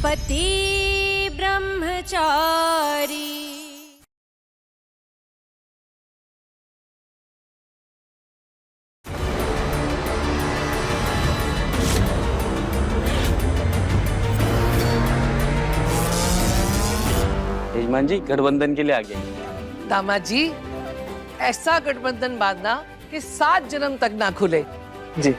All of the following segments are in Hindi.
पति ब्रह्मचारी। यजमान जी गठबंधन के लिए आ गए। दामाद जी ऐसा गठबंधन बांधना कि 7 जन्म तक ना खुले। जी।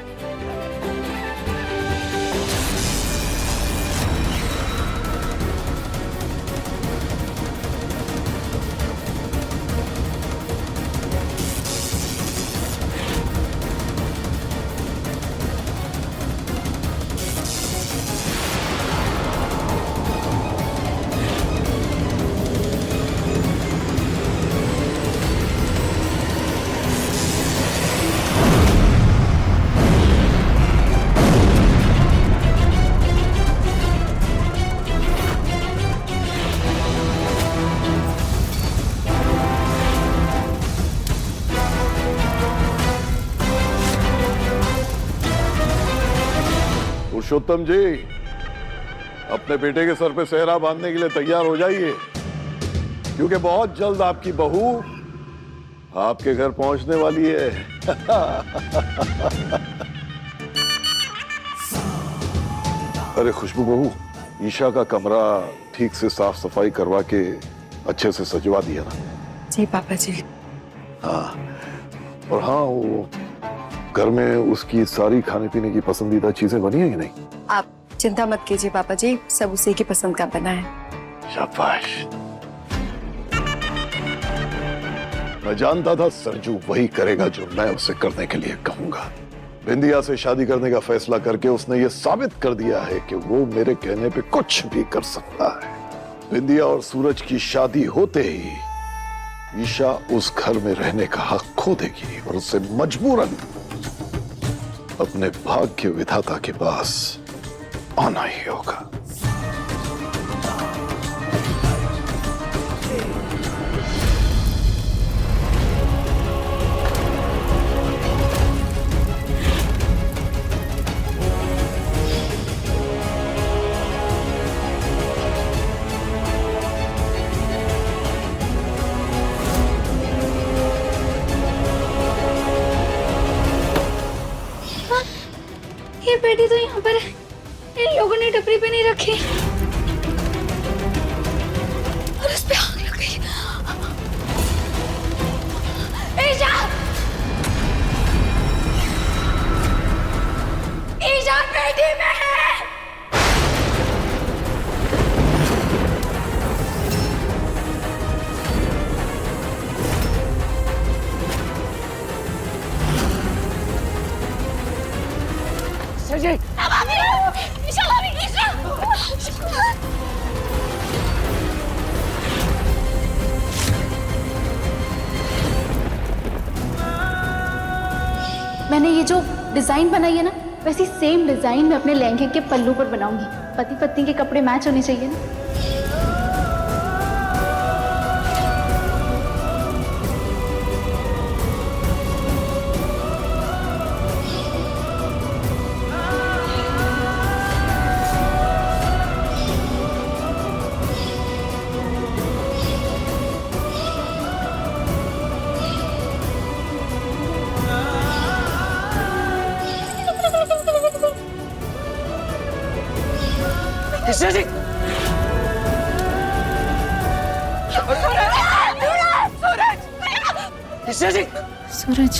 पुरुषोत्तम जी, अपने बेटे के सर पे सेहरा बांधने के लिए तैयार हो जाइए, क्योंकि बहुत जल्द आपकी बहू आपके घर पहुंचने वाली है। अरे खुशबू बहू, ईशा का कमरा ठीक से साफ सफाई करवा के अच्छे से सजवा दिया ना? जी पापा जी। हाँ, और हाँ, वो घर में उसकी सारी खाने पीने की पसंदीदा चीजें बनी है कि नहीं? आप चिंता मत कीजिए पापा जी, सब उसी की पसंद का बना है। शाबाश। मैं जानता था सरजू वही करेगा जो मैं उसे करने के लिए कहूंगा। बिंदिया से शादी करने का फैसला करके उसने ये साबित कर दिया है कि वो मेरे कहने पे कुछ भी कर सकता है। बिंदिया और सूरज की शादी होते ही ईशा उस घर में रहने का हक खो देगी और उसे मजबूरन अपने भाग्य विधाता के पास आना ही होगा। ये बेटी तो यहाँ पर है, इन लोगों ने टपरी पे नहीं रखी और उस पे आग लग गई। ईशा! ईशा पेटी में है। मैंने ये जो डिजाइन बनाई है ना, वैसी सेम डिजाइन मैं अपने लहंगे के पल्लू पर बनाऊंगी। पति पत्नी के कपड़े मैच होने चाहिए ना। जी। सूरज! सूरज!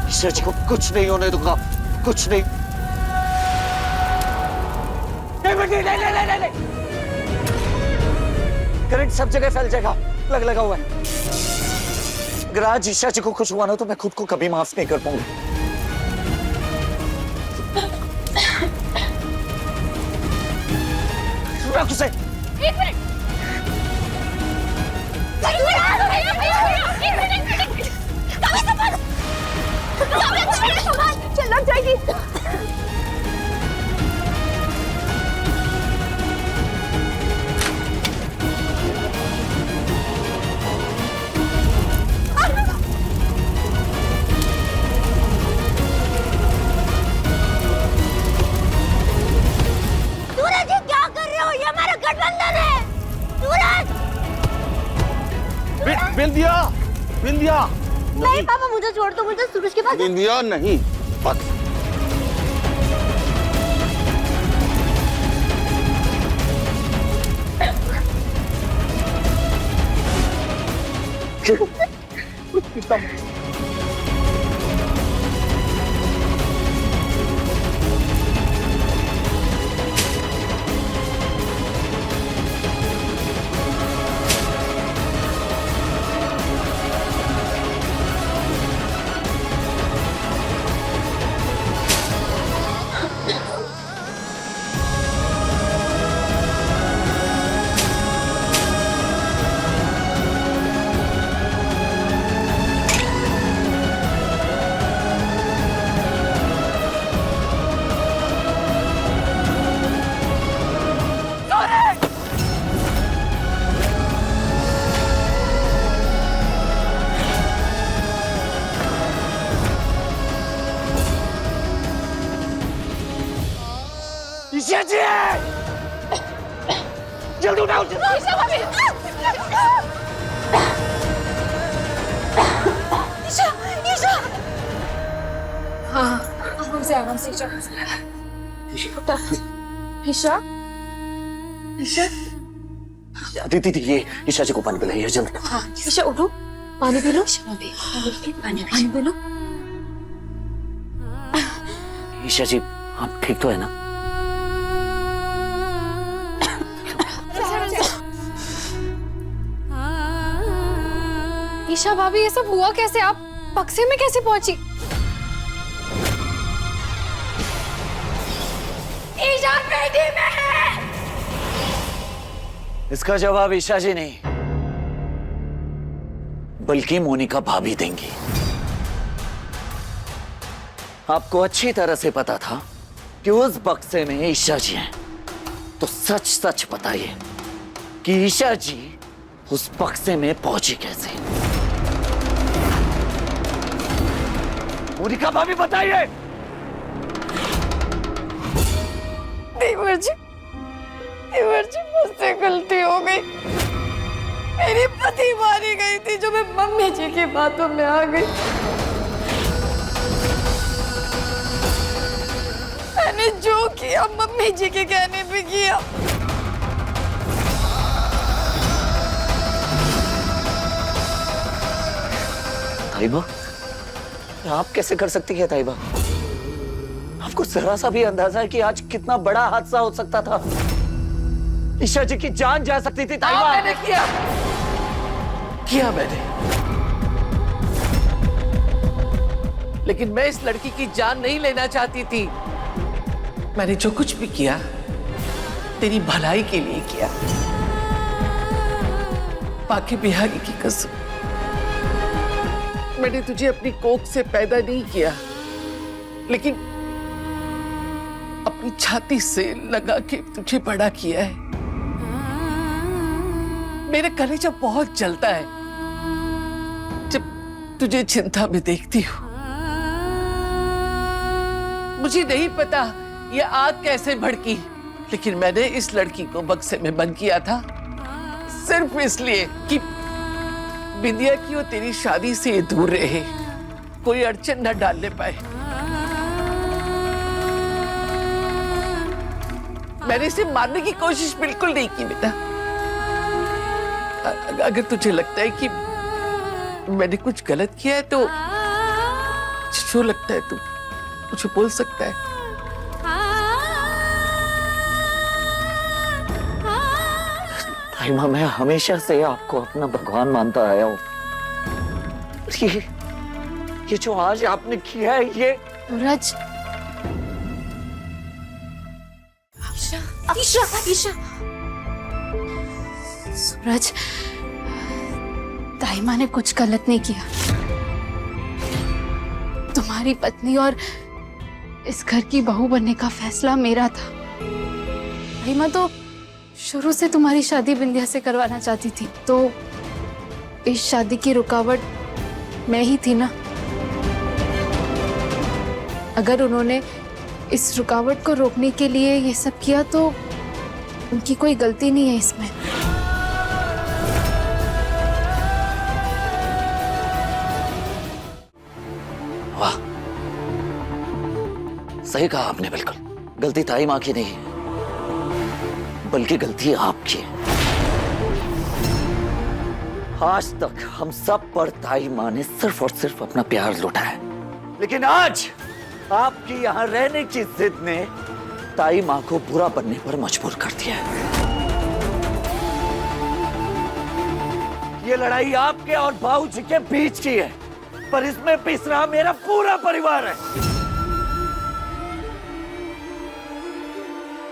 ईशा जी को कुछ नहीं होने दूंगा, कुछ नहीं। नहीं। करंट सब जगह फैल जाएगा, प्लग लगा हुआ है। अगर आज ईशा जी को कुछ हुआ ना तो मैं खुद को कभी माफ नहीं कर पाऊंगा। एक मिनट। चल लग जाएगी। बिंदिया, बिंदिया नहीं पापा, मुझे छोड़ दो, मुझे सूरज के पास बिंदिया नहीं, बस। ईशा जी, जल्दी उठाओ। ईशा भाभी, ईशा, ईशा। हाँ, आराम से ईशा। ईशा, ईशा। दीदी ये ईशा जी को पानी पिलाइए जल्दी। हाँ, ईशा उठो, पानी पी लो। पानी पी लो। ईशा जी आप ठीक तो है ना? ईशा भाभी, ये सब हुआ कैसे? आप बक्से में कैसे पहुंची? ईशा पेटी में है। इसका जवाब ईशा जी नहीं, बल्कि मोनिका भाभी देंगी। आपको अच्छी तरह से पता था कि उस बक्से में ईशा जी हैं, तो सच सच बताइए कि ईशा जी उस बक्से में पहुंची कैसे? मोनिका भाभी बताइए। देवर जी, मुझसे गलती हो गई। मेरी पति मारी गई थी जो मैं मम्मी जी की बातों में आ गई। मैंने जो किया मम्मी जी के कहने पे किया। ताइबा, आप कैसे कर सकती है ताइबा? आपको जरा सा भी अंदाजा है कि आज कितना बड़ा हादसा हो सकता था? ईशा जी की जान जा सकती थी ताइबा। मैंने किया मैंने, लेकिन मैं इस लड़की की जान नहीं लेना चाहती थी। मैंने जो कुछ भी किया तेरी भलाई के लिए किया। बाकी बिहारी की कसम, मैंने तुझे अपनी कोख से पैदा नहीं किया, लेकिन अपनी छाती से लगा के तुझे बड़ा किया है। मेरा कलेजा बहुत जलता है जब तुझे चिंता में देखती हूँ। मुझे नहीं पता ये आग कैसे भड़की, लेकिन मैंने इस लड़की को बक्से में बंद किया था सिर्फ इसलिए कि बिंदिया की वो तेरी शादी से दूर रहे, कोई अड़चन न डालने पाए। मैंने इसे मारने की कोशिश बिल्कुल नहीं की बेटा। अगर तुझे लगता है कि मैंने कुछ गलत किया है तो जो लगता है तू मुझे बोल सकता है। ताइमा, मैं हमेशा से आपको अपना भगवान मानता आया हूँ। ये जो आज आपने किया है, ये सूरज, ईशा, ईशा। सूरज, ताइमा ने कुछ गलत नहीं किया। तुम्हारी पत्नी और इस घर की बहू बनने का फैसला मेरा था। ताइमा तो शुरू से तुम्हारी शादी बिंदिया से करवाना चाहती थी, तो इस शादी की रुकावट मैं ही थी ना। अगर उन्होंने इस रुकावट को रोकने के लिए ये सब किया तो उनकी कोई गलती नहीं है इसमें। सही कहा आपने, बिल्कुल गलती ताई माँ की नहीं है, बल्कि गलती आपकी है। आज तक हम सब पर ताई माँ ने सिर्फ और सिर्फ अपना प्यार लुटा है, लेकिन आज आपकी यहां रहने की जिद ने ताई माँ को बुरा बनने पर मजबूर कर दिया है। ये लड़ाई आपके और बाबूजी के बीच की है, पर इसमें पिस रहा मेरा पूरा परिवार है।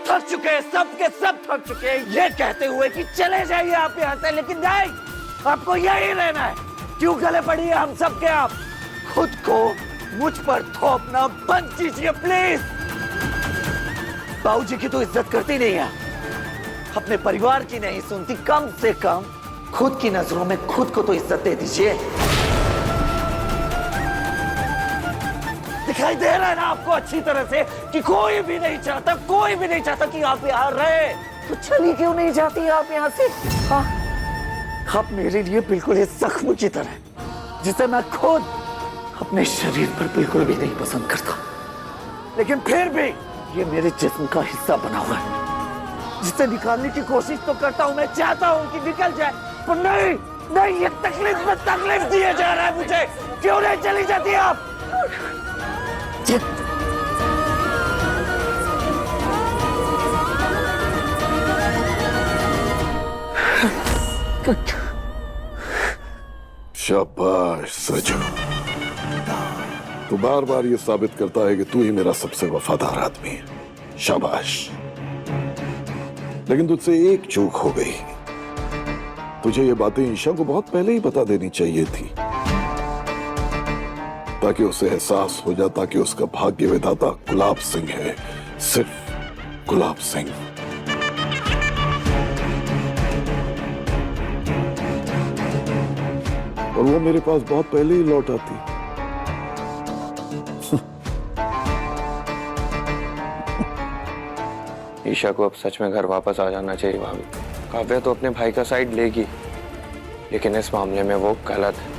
थक चुके हैं, सब के सब थक चुके हैं ये कहते हुए कि चले जाइए आप यहाँ से, लेकिन नहीं, आपको यही रहना है। क्यों गले पड़ी है हम सब के आप? खुद को मुझ पर थोपना बंद कीजिए प्लीज। बाबूजी की तो इज्जत करती नहीं है, अपने परिवार की नहीं सुनती, कम से कम खुद की नजरों में खुद को तो इज्जत दे दीजिए। दिखाई दे रहा है ना आपको अच्छी तरह से कि कोई भी नहीं चाहता कि आप यहाँ रहे, तो चली क्यों नहीं जाती आप यहाँ से? हाँ, आप मेरे लिए बिल्कुल इस जख्म की तरह जिसे मैं खुद अपने शरीर पर बिल्कुल भी नहीं पसंद करता, लेकिन फिर भी ये मेरे जिस्म का हिस्सा बना हुआ है, जिसे निकालने की कोशिश तो करता हूं, मैं चाहता हूं कि निकल जाए, पर नहीं, ये तकलीफ में तकलीफ दिए जा रहा है मुझे। क्यों नहीं चली जाती आप? शाबाश सजू, तू बार बार ये साबित करता है कि तू ही मेरा सबसे वफादार आदमी है। शाबाश। लेकिन तुझसे एक चूक हो गई, तुझे ये बातें ईशा को बहुत पहले ही बता देनी चाहिए थी, ताकि उसे एहसास हो जाता कि उसका भाग्य विधाता गुलाब सिंह है, सिर्फ गुलाब सिंह। और वो मेरे पास बहुत पहले ही लौट आती। ईशा को अब सच में घर वापस आ जाना चाहिए भाभी। काव्या तो अपने भाई का साइड लेगी, लेकिन इस मामले में वो गलत है।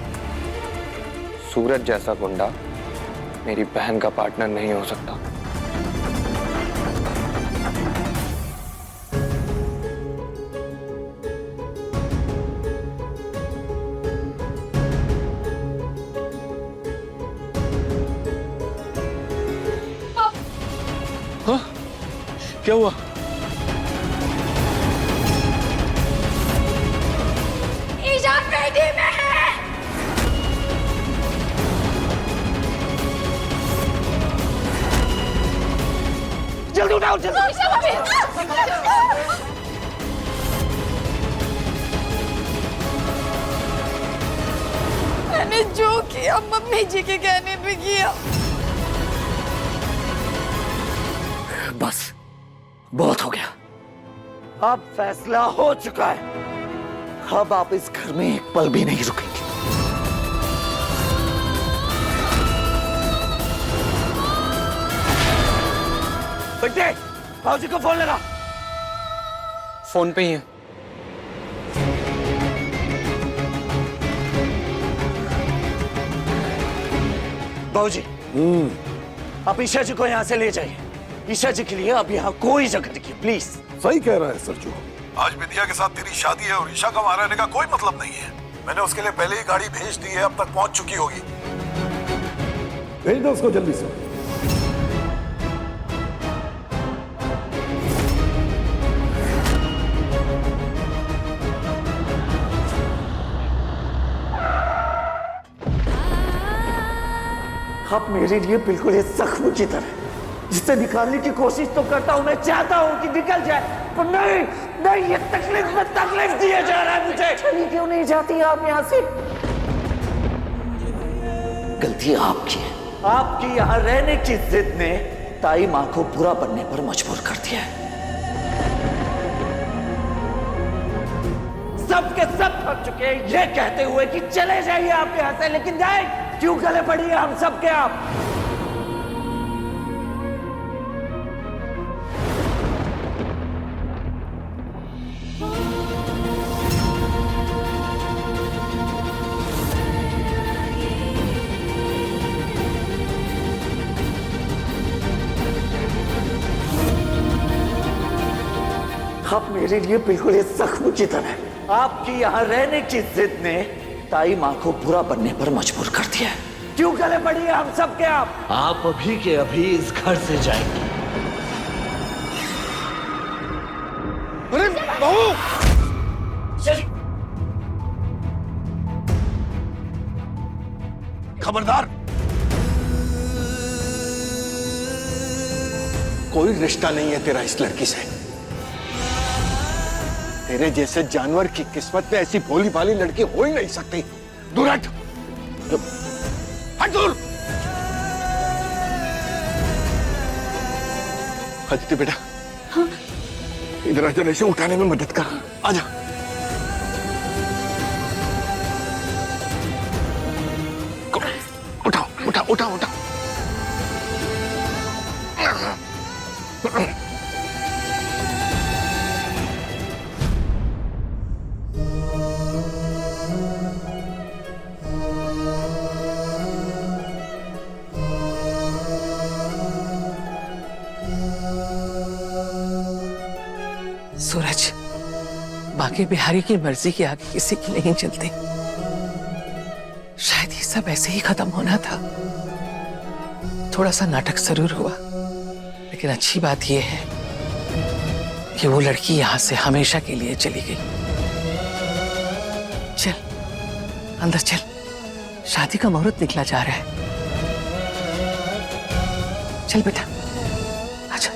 सूरज जैसा गुंडा मेरी बहन का पार्टनर नहीं हो सकता। क्या हुआ? ईशा पेटी में है। जल्दी उठाओ, जल्दी। मैंने जो किया मम्मी जी के कहने पे किया। बस बहुत हो गया, अब फैसला हो चुका है। अब आप इस घर में एक पल भी नहीं रुकेंगे। बेटे, बाबूजी को फोन लगा। फोन पे ही है। बाबूजी, आप ईशा जी को यहाँ से ले जाइए। ईशा जी के लिए अब यहाँ कोई जगह नहीं है, प्लीज। सही कह रहा है सरजू, आज विद्या के साथ तेरी शादी है और ईशा का वहां रहने का कोई मतलब नहीं है। मैंने उसके लिए पहले ही गाड़ी भेज दी है, अब तक पहुंच चुकी होगी। भेज दो उसको जल्दी से। आप मेरे लिए बिल्कुल इस जख्म की तरह जिसे निकालने की कोशिश तो करता हूं, मैं चाहता हूं कि निकल जाए, पर नहीं, ये तकलीफ में तकलीफ दिए जा रहा है मुझे। चली क्यों नहीं जाती आप यहाँ से? गलती आपकी है, आपकी यहाँ रहने की जिद ने ताई माँ को बुरा बनने पर मजबूर कर दिया है। सब के सब थक चुके हैं ये कहते हुए कि चले जाइए आप यहाँ से, लेकिन नहीं, क्यों गले पड़ी है हम सब के आप? आप मेरे लिए बिल्कुल इस जख्म की तरह। आपकी यहाँ रहने की जिद ने ताई माँ को बुरा बनने पर मजबूर कर दिया है। क्यों गले पड़ी है हम सब के आप अभी के अभी इस घर से जाएंगे। अरे बहू, खबरदार, कोई रिश्ता नहीं है तेरा इस लड़की से। तेरे जैसे जानवर की किस्मत में ऐसी भोली भाली लड़की हो ही नहीं सकती। दूर हट, हट दूर। अदिति बेटा, हाँ? इधर आजा, इसे उठाने में मदद कर। आजा। उठाओ उठाओ उठाओ उठाओ। सूरज, बाकी बिहारी की मर्जी के आगे किसी की नहीं चलती। शायद ये सब ऐसे ही खत्म होना था। थोड़ा सा नाटक जरूर हुआ, लेकिन अच्छी बात यह है कि वो लड़की यहां से हमेशा के लिए चली गई। चल अंदर चल, शादी का मुहूर्त निकला जा रहा है। चल बेटा, आजा।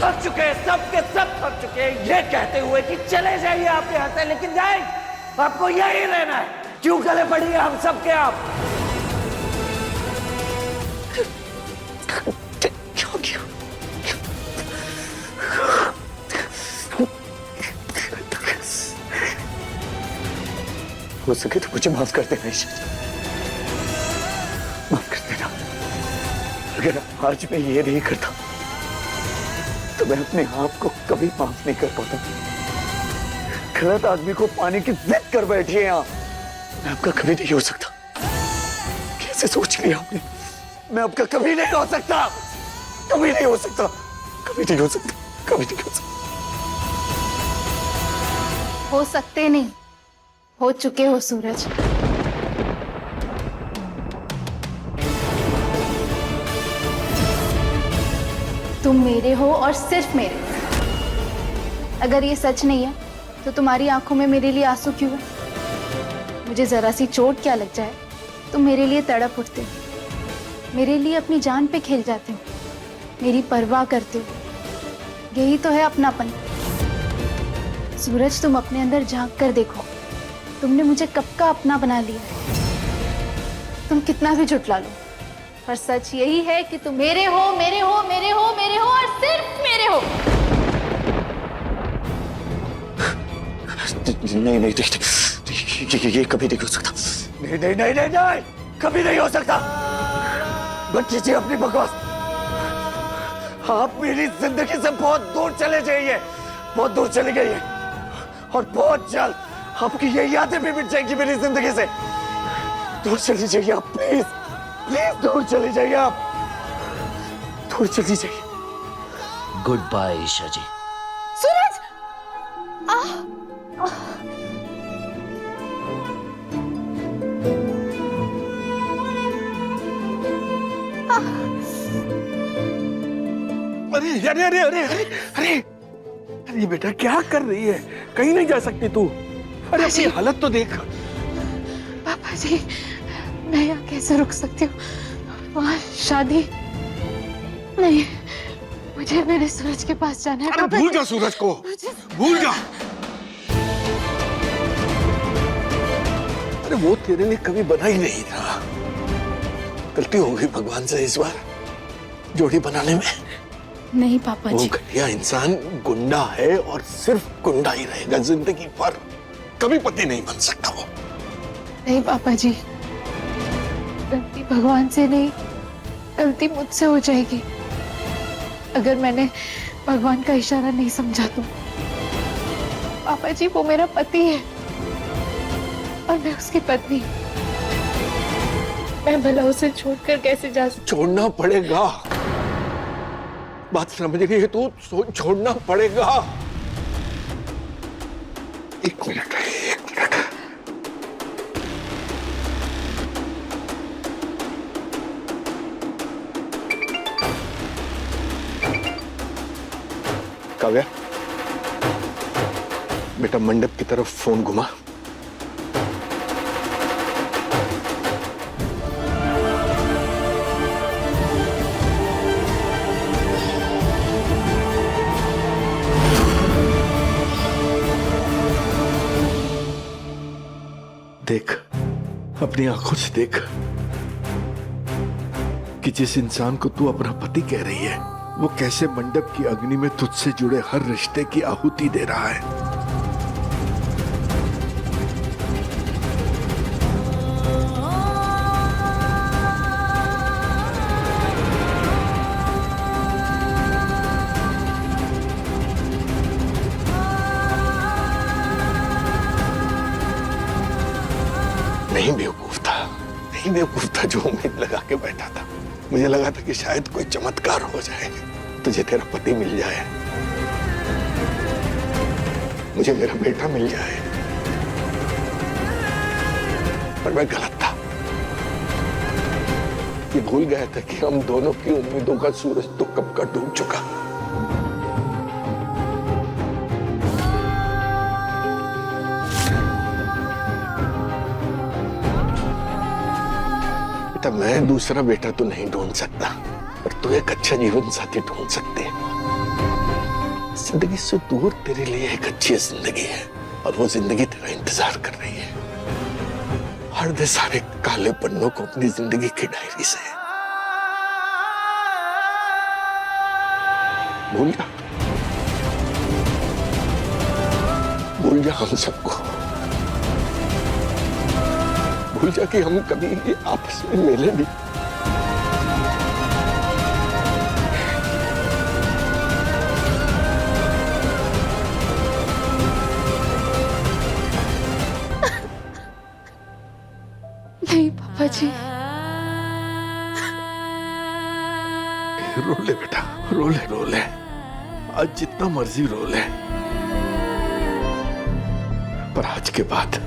थक चुके हैं, सब के सब थक चुके हैं ये कहते हुए कि चले जाइए आप यहाँ से, लेकिन नहीं, आपको यही रहना है। क्यों गले पड़ी है हम सब के आप? क्यों क्यों हो सके तो मुझे माफ कर देना ईशा, माफ कर देना। अगर आज मैं ये नहीं करता तो मैं अपने आप को कभी माफ नहीं कर पाता। गलत आदमी को पाने की जिद कर बैठी है आप। मैं आपका कभी नहीं हो सकता। कैसे सोच लिया आपने? मैं आपका कभी नहीं हो सकता, कभी नहीं हो सकता, कभी नहीं हो सकता, कभी नहीं हो सकता। हो सकते नहीं, हो चुके हो सूरज। तुम मेरे हो और सिर्फ मेरे। अगर ये सच नहीं है तो तुम्हारी आंखों में मेरे लिए आंसू क्यों है? मुझे जरा सी चोट क्या लग जाए तुम मेरे लिए तड़प उठते हो, मेरे लिए अपनी जान पे खेल जाते हो, मेरी परवाह करते हो। यही तो है अपनापन। सूरज, तुम अपने अंदर झांक कर देखो, तुमने मुझे कब का अपना बना लिया है। तुम कितना भी झुठला लो, पर सच यही है कि तुम मेरे हो, मेरे हो, मेरे हो, मेरे हो और सिर्फ मेरे हो। नहीं नहीं नहीं, ये कभी नहीं हो सकता। नहीं नहीं नहीं नहीं नहीं, कभी नहीं हो सकता। बंद कीजिए अपनी बकवास। आप मेरी जिंदगी से बहुत दूर चले जाइए, बहुत दूर चली गई है, और बहुत जल्द आपकी ये यादें भी मिट जाएंगी मेरी जिंदगी से। दूर चली जाइए आप, प्लीज प्लीज, दूर चली जाइए आप, दूर चली जाइए। गुड बाय ईशा जी। सूरज! अरे अरे अरे अरे अरे अरे अरे बेटा, क्या कर रही है? कहीं नहीं जा सकती तू। अरे अपनी हालत तो देख। पापा जी, मैं यहाँ कैसे रुक सकती हूँ? वहाँ शादी नहीं, मुझे मेरे सूरज के पास जाना है। अरे भूल जा सूरज को, भूल जा। अरे वो तेरे लिए कभी बना ही नहीं था। गलती हो गई भगवान से इस बार जोड़ी बनाने में। नहीं पापा वो जी। घटिया इंसान गुंडा है और सिर्फ गुंडा ही रहेगा जिंदगी भर, कभी पति नहीं बन सकता वो। नहीं पापा जी, गलती भगवान से नहीं, गलती मुझसे हो जाएगी अगर मैंने भगवान का इशारा नहीं समझा तो। पापा जी वो मेरा पति है और मैं उसकी पत्नी। मैं भला उसे छोड़कर कैसे जा सकती? छोड़ना पड़ेगा, बात समझ रही है तू? छोड़ना पड़ेगा। एक मिनट। काव्या, बेटा मंडप की तरफ फोन घुमा। देख, अपनी आंखों से देख कि जिस इंसान को तू अपना पति कह रही है वो कैसे मंडप की अग्नि में तुझसे जुड़े हर रिश्ते की आहुति दे रहा है। नहीं बेवकूफ था जो उम्मीद लगा के बैठा था। मुझे लगा था कि शायद कोई चमत्कार हो जाए, तुझे तेरा पति मिल जाए, मुझे मेरा बेटा मिल जाए, पर मैं गलत था। ये भूल गया था कि हम दोनों की उम्मीदों का सूरज तो कब का डूब चुका। बेटा, मैं दूसरा बेटा तो नहीं ढूंढ सकता, पर तू एक अच्छा जीवन साथी ढूंढ सकते है। जिंदगी से दूर तेरे लिए एक अच्छी जिंदगी है और वो जिंदगी तेरा इंतजार कर रही है। हर दे सारे काले पन्नों को अपनी जिंदगी की डायरी से भूल जा, भूल जा हम सबको, भूल जा कि हम कभी आपस में मिले भी। नहीं पापा जी। रो ले बेटा, रो ले, रो ले, आज जितना मर्जी रो ले, पर आज के बाद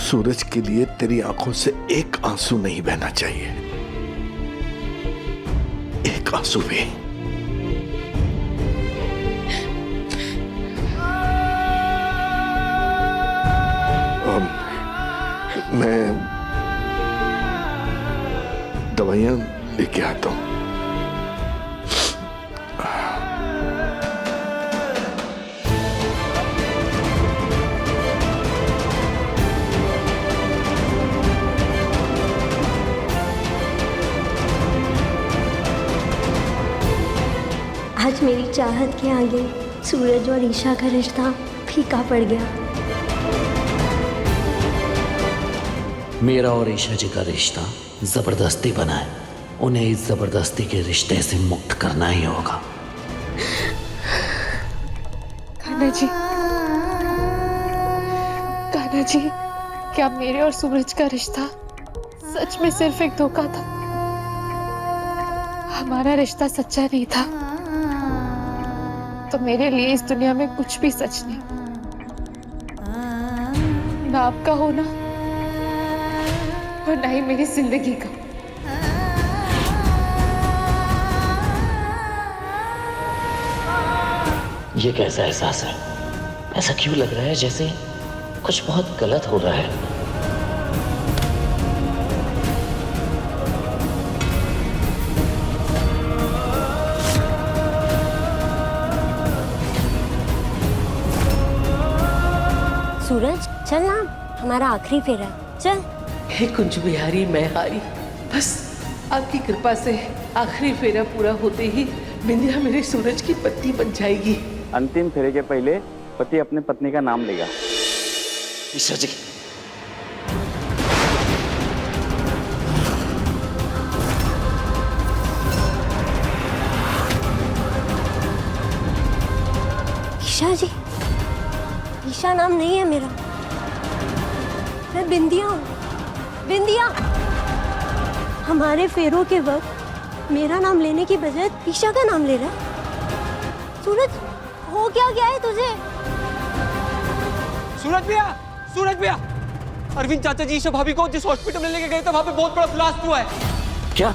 सूरज के लिए तेरी आंखों से एक आंसू नहीं बहना चाहिए, एक आंसू भी। मैं दवाइयां लेके आता हूं। आज मेरी चाहत के आगे सूरज और ईशा का रिश्ता फीका पड़ गया। मेरा और ईशा जी का रिश्ता जबरदस्ती बना है, उन्हें इस जबरदस्ती के रिश्ते से मुक्त करना ही होगा। कान्हा जी, कान्हा जी, क्या मेरे और सूरज का रिश्ता सच में सिर्फ एक धोखा था? हमारा रिश्ता सच्चा नहीं था तो मेरे लिए इस दुनिया में कुछ भी सच नहीं, ना आपका होना और ना ही मेरी जिंदगी का। ये कैसा एहसास है? ऐसा क्यों लग रहा है जैसे कुछ बहुत गलत हो रहा है? सूरज चल ना, हमारा आखिरी फेरा, चल। हे कुंज बिहारी मैं हारी, बस आपकी कृपा से आखिरी फेरा पूरा होते ही बिंदिया मेरे सूरज की पत्नी बन जाएगी। अंतिम फेरे के पहले पति अपने पत्नी का नाम लेगा। ईशा जी, ईशा जी, ईशा नाम नहीं है मेरा, मैं बिंदिया हूँ। बिंदिया, हमारे फेरों के वक्त मेरा नाम लेने की बजाय ईशा का नाम ले रहा। सूरज, हो क्या गया है तुझे? सूरज भैया, अरविंद चाचा जी ईशा भाभी को जिस हॉस्पिटल में लेके गए थे वहां पे बहुत बड़ा ब्लास्ट हुआ है। क्या?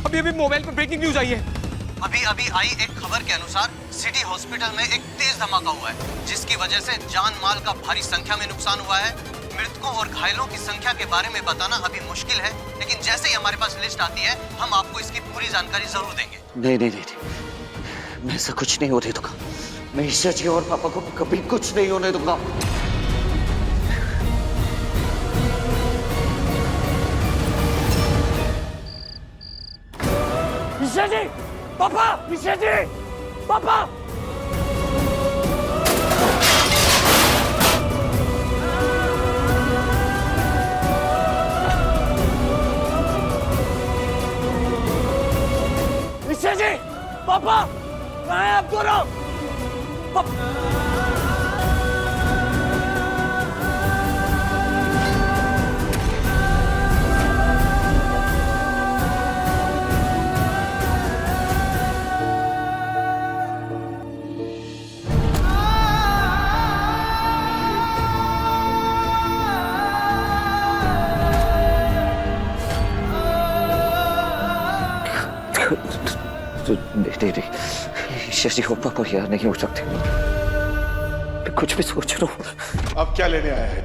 अभी मोबाइल पे ब्रेकिंग न्यूज आई है। अभी आई एक खबर के अनुसार सिटी हॉस्पिटल में एक तेज धमाका हुआ है, जिसकी वजह से जान माल का भारी संख्या में नुकसान हुआ है। मृतकों और घायलों की संख्या के बारे में बताना अभी मुश्किल है, लेकिन जैसे ही हमारे पास लिस्ट आती है हम आपको इसकी पूरी जानकारी जरूर देंगे। नहीं, मैं ऐसा कुछ नहीं होने दूंगा। मैं ईशा जी और पापा को कभी कुछ नहीं होने दूंगा। ईशा जी, पापा, ईशा जी, पापा। ईशा जी, पापा, कहाँ हैं आप दोनों? नहीं, ईशा जी और पापा यहाँ नहीं हो सकते। मैं कुछ भी सोच रहा हूँ। अब क्या लेने आया है?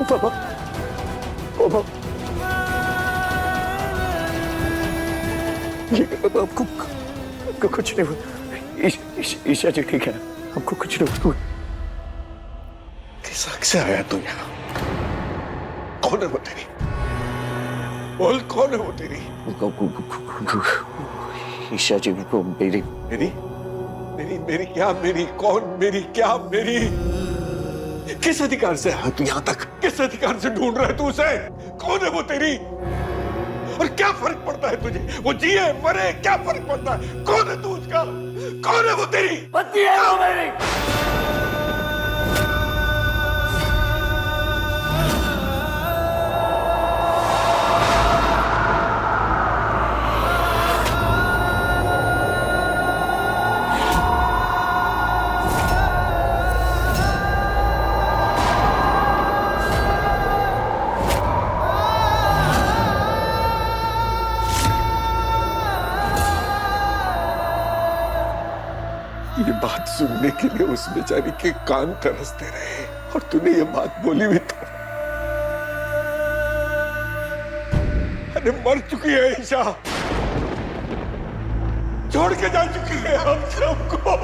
पापा, आपको कुछ नहीं हुआ। ईशा जी ठीक है, हमको कुछ नहीं हुआ। किस हक से आया तू यहाँ? कौन है वो तेरी? बोल, कौन है वो तेरी? ईशा जी को मेरी क्या मेरी? कौन मेरी? क्या मेरी? किस अधिकार से आया तू यहाँ तक? किस अधिकार से ढूंढ रहा है तू उसे? कौन है वो तेरी? और क्या फर्क पड़ता है तुझे? वो जिए मरे क्या फर्क पड़ता है? कौन है तू उसका? कौन है वो तेरी? पत्नी है वो मेरी। ये बात सुनने के लिए उस बेचारी के कान तरसते रहे, और तूने ये बात बोली भी तो। अरे मर चुकी है ईशा, छोड़ के जा चुकी है हम सबको।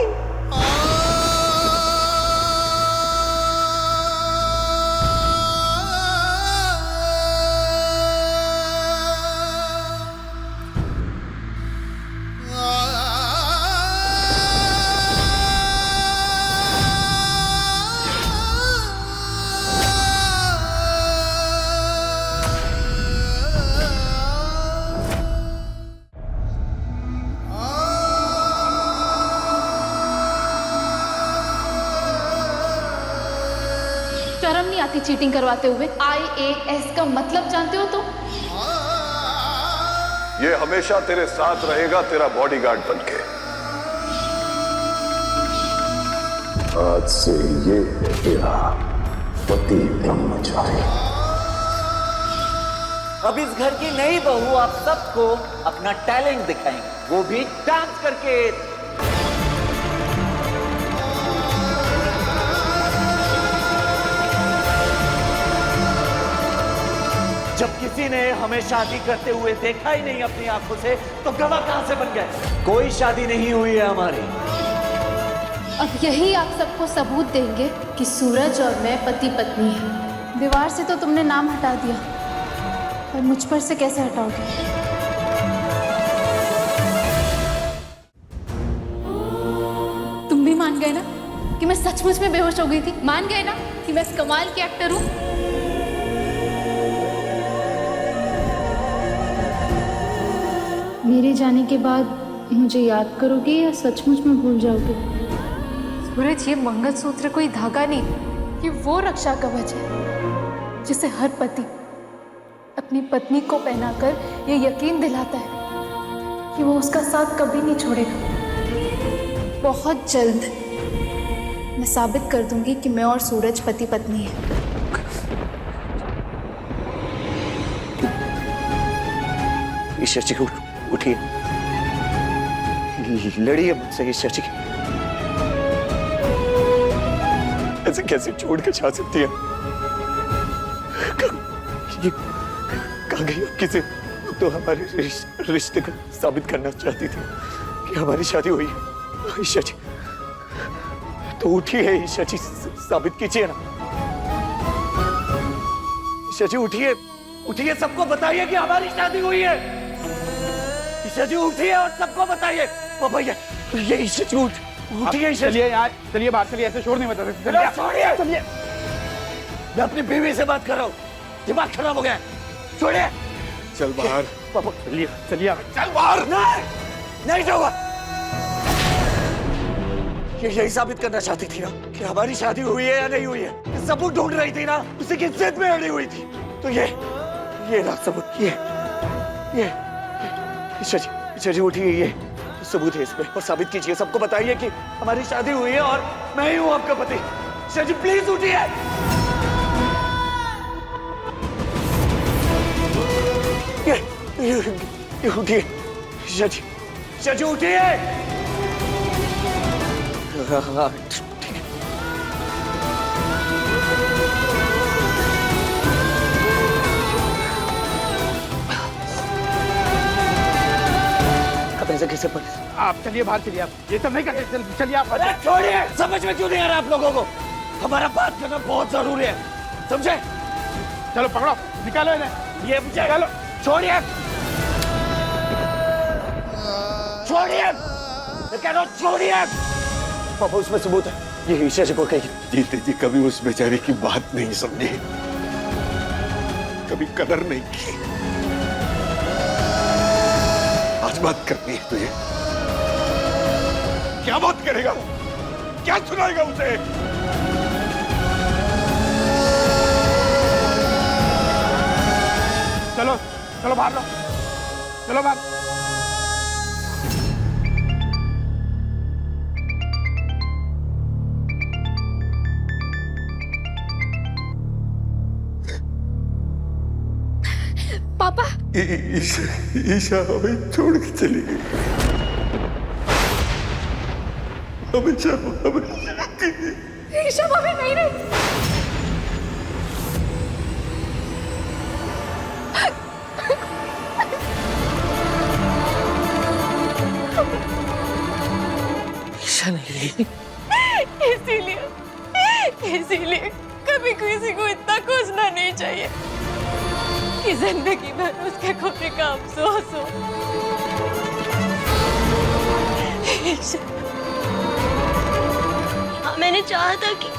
शर्म नहीं आती चीटिंग करवाते हुए? IAS का मतलब जानते हो तुम? ये हमेशा तेरे साथ रहेगा, तेरा बॉडीगार्ड बनके। आज से ये है तेरा पति ब्रह्मचारी। अब इस घर की नई बहू आप सबको अपना टैलेंट दिखाएंगे, वो भी डांस करके। जब किसी ने हमें शादी करते हुए देखा ही नहीं अपनी आंखों से, तो गवाह कहां से बन गए? कोई शादी नहीं हुई है हमारी। अब यही आप सबको सबूत देंगे कि सूरज और मैं पति पत्नी हैं। दीवार से तो तुमने नाम हटा दिया, पर मुझ पर से कैसे हटाओगे? तुम भी मान गए ना कि मैं सचमुच में बेहोश हो गई थी? मान गए ना कि मैं कमाल की एक्टर हूँ? मेरे जाने के बाद मुझे याद करोगे या सचमुच में भूल जाओगे? सूरज, ये मंगलसूत्र कोई धागा नहीं, ये वो रक्षा कवच है जिसे हर पति अपनी पत्नी को पहनाकर ये यकीन दिलाता है कि वो उसका साथ कभी नहीं छोड़ेगा। बहुत जल्द मैं साबित कर दूंगी कि मैं और सूरज पति पत्नी हैं। ईश्वर जी उठिए, लड़िए मुझसे ईश्वर जी। ऐसे कैसे छोड़ के जा सकती है? कहाँ गई आपकी से? तो हमारे रिश्ते को साबित करना चाहती थी कि हमारी शादी हुई है। ईश्वर जी तो उठिए, ईश्वर जी साबित कीजिए ना। ईश्वर जी उठिए, उठिए, सबको बताइए कि हमारी शादी हुई है। ईश्वर जी उठिए और सबको बताइए। पापा ये ईश्वर जी उठिए। ईश्वर जी यार चलिए बाहर, चलिए, ऐसे शोर नहीं बता सकते। छोड़िए, चलिए, मैं अपनी बीवी से बात कर रहा हूँ, दिमाग खराब हो गया है। छोड़िए, चल बाहर। पापा चलिए, चलिए चल बाहर। नहीं जाऊंगा। ये यही साबित करना चाहती थी ना कि हमारी शादी हुई है या नहीं हुई है। सबूत ढूंढ रही थी ना, उसी की जिद में अड़ी हुई थी। तो ये ना सबूत, ये ईश्वर जी उठिए, ये सबूत है इसमें, और साबित कीजिए, सबको बताइए कि हमारी शादी हुई है और मैं ही हूँ आपका पति। ईश्वर जी प्लीज उठिए। ये उठिए, ईश्वर जी उठिए। हाँ, ठीक है। अब ऐसे कैसे पड़े? आप चलिए बाहर, चलिए, आप ये सब नहीं करते। चलिए आप। छोड़िए, समझ में क्यों नहीं आ रहा आप लोगों को? हमारा बात करना बहुत जरूरी है, समझे? चलो पकड़ो, निकालो इन्हें। ये मुझे छोड़िए, छोड़िए, मैं कह रहा हूँ छोड़िए। पापा उसमें सबूत है, ये ईश्वर जी को कही। जीते जी कभी उस बेचारे की बात नहीं समझी, कभी कदर नहीं की। आज बात करनी है तुझे। क्या बात करेगा? क्या सुनाएगा उसे? चलो चलो बाहर लो, चलो बाहर। पापा, ईशा हमें छोड़ के चली गई। हमेशा ईशा भाभी नहीं रही। ईशा नहीं रही। इसीलिए कभी किसी को इतना खोजना नहीं चाहिए कि जिंदगी भर उसके खोने का अफसोस हो। मैंने चाहा था कि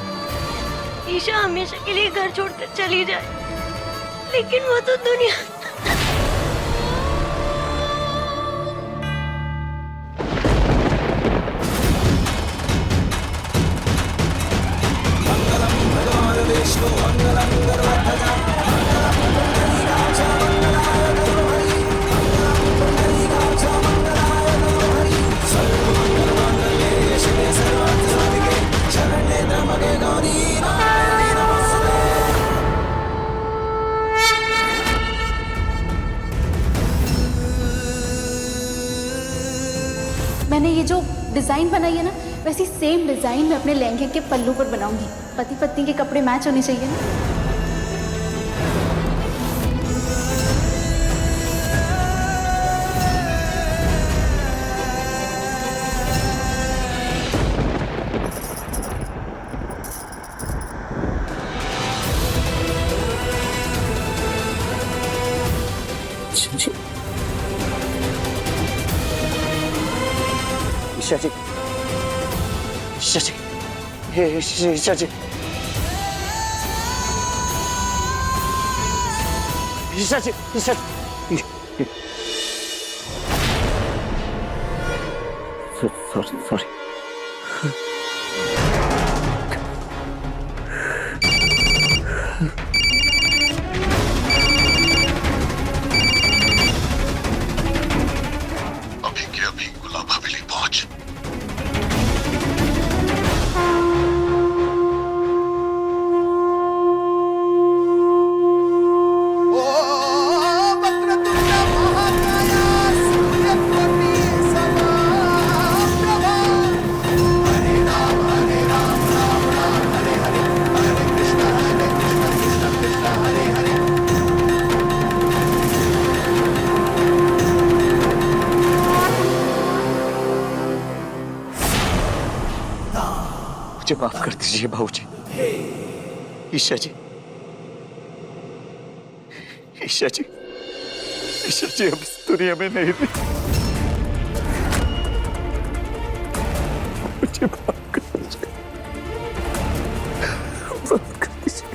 ईशा हमेशा के लिए घर छोड़कर चली जाए, लेकिन वो तो दुनिया मैंने ये जो डिजाइन बनाई है ना, वैसी सेम डिजाइन मैं अपने लहंगे के पल्लू पर बनाऊंगी। पति पत्नी के कपड़े मैच होने चाहिए ना। जी ईशा जी, ईशा जी, हे ईशा जी, ईशा जी, ईशा जी, सॉरी। अभी के अभी गुलाब हवेली पहुंच। मुझे माफ कर दीजिए बाबूजी। ईशा जी, ईशा जी, ईशा जी अब इस दुनिया में नहीं रही। मुझे माफ कर दीजिए, माफ कर दीजिए।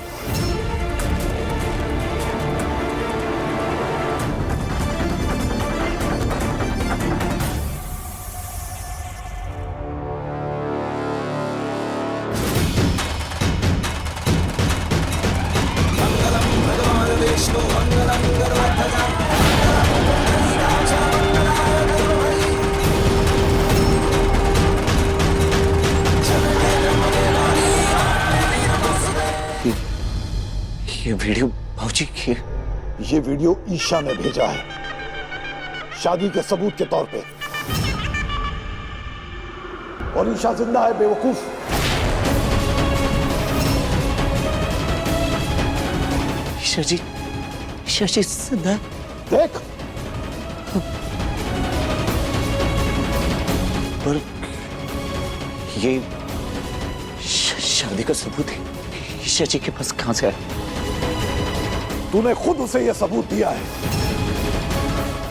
ये वीडियो भाजी की, ये वीडियो ईशा ने भेजा है शादी के सबूत के तौर पे। और ईशा जिंदा है बेवकूफ। ईशा जी जिंदा है। देख, पर ये शादी का सबूत है ईशा जी के पास कहां से आया? तूने खुद उसे यह सबूत दिया है।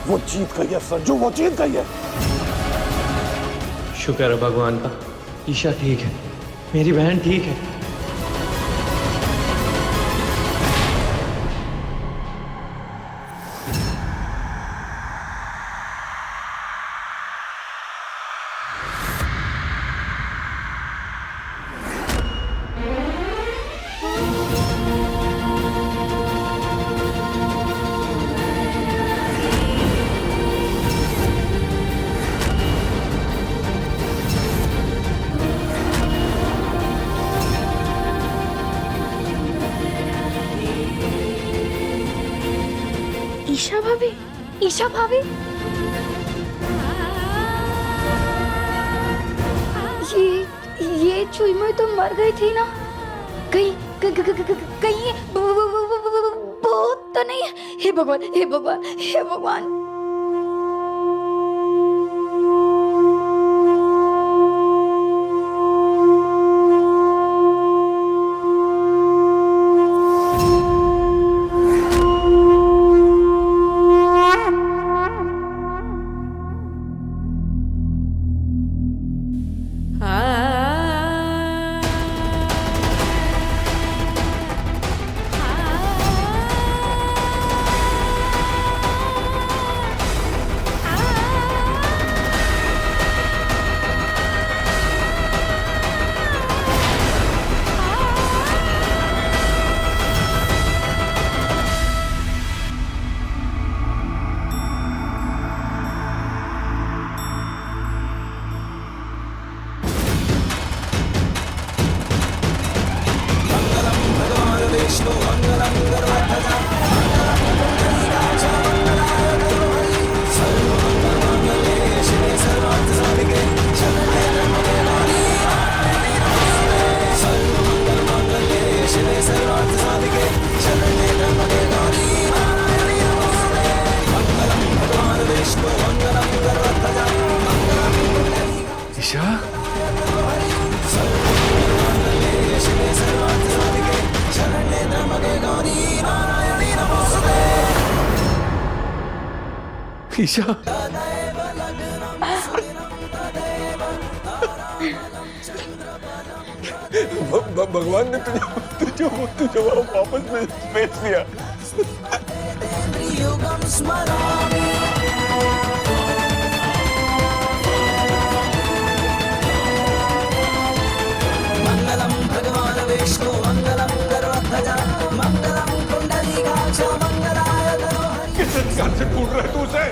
वो जीत गई है संजू, वो जीत गई है। शुक्र है भगवान का, ईशा ठीक है, मेरी बहन ठीक है। ईशा भाभी, ईशा भाभी, ये चुईमुई तो मर गई थी ना? कहीं कहीं भूत तो नहीं है? हे भगवान, हे भगवान, हे भगवान। ईशा, भगवान ने तुझे वापस भेज दिया। मंगलम भगवान विष्णु मंगलम गरुड़ध्वजा मंगलम कुंडलीकाक्ष मंगलाय तनोहरि। किस संस्कार से ढूंढ रहे तू उसे?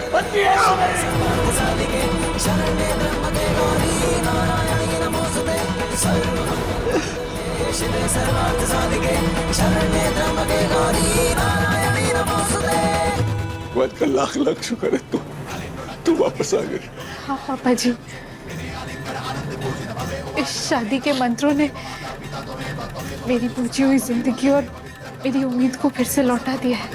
शरण्ये त्र्यंबके गौरी नारायणी नमोस्तुते शिवे सर्वार्थ साधिके शरण्ये त्र्यंबके गौरी नारायणी नमोस्तुते। भगवान का लाख लाख शुक्र है तू वापस आ गई। हाँ पापा जी, इस शादी के मंत्रों ने मेरी बूझी हुई जिंदगी और मेरी उम्मीद को फिर से लौटा दिया है।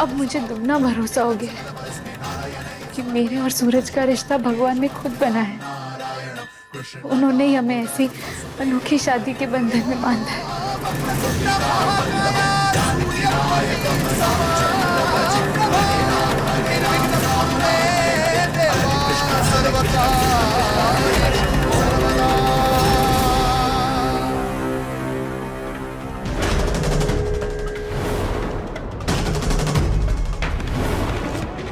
अब मुझे दुगना भरोसा हो गया है कि मेरे और सूरज का रिश्ता भगवान ने खुद बनाया है। उन्होंने ही हमें ऐसी अनोखी शादी के बंधन में बांधा है।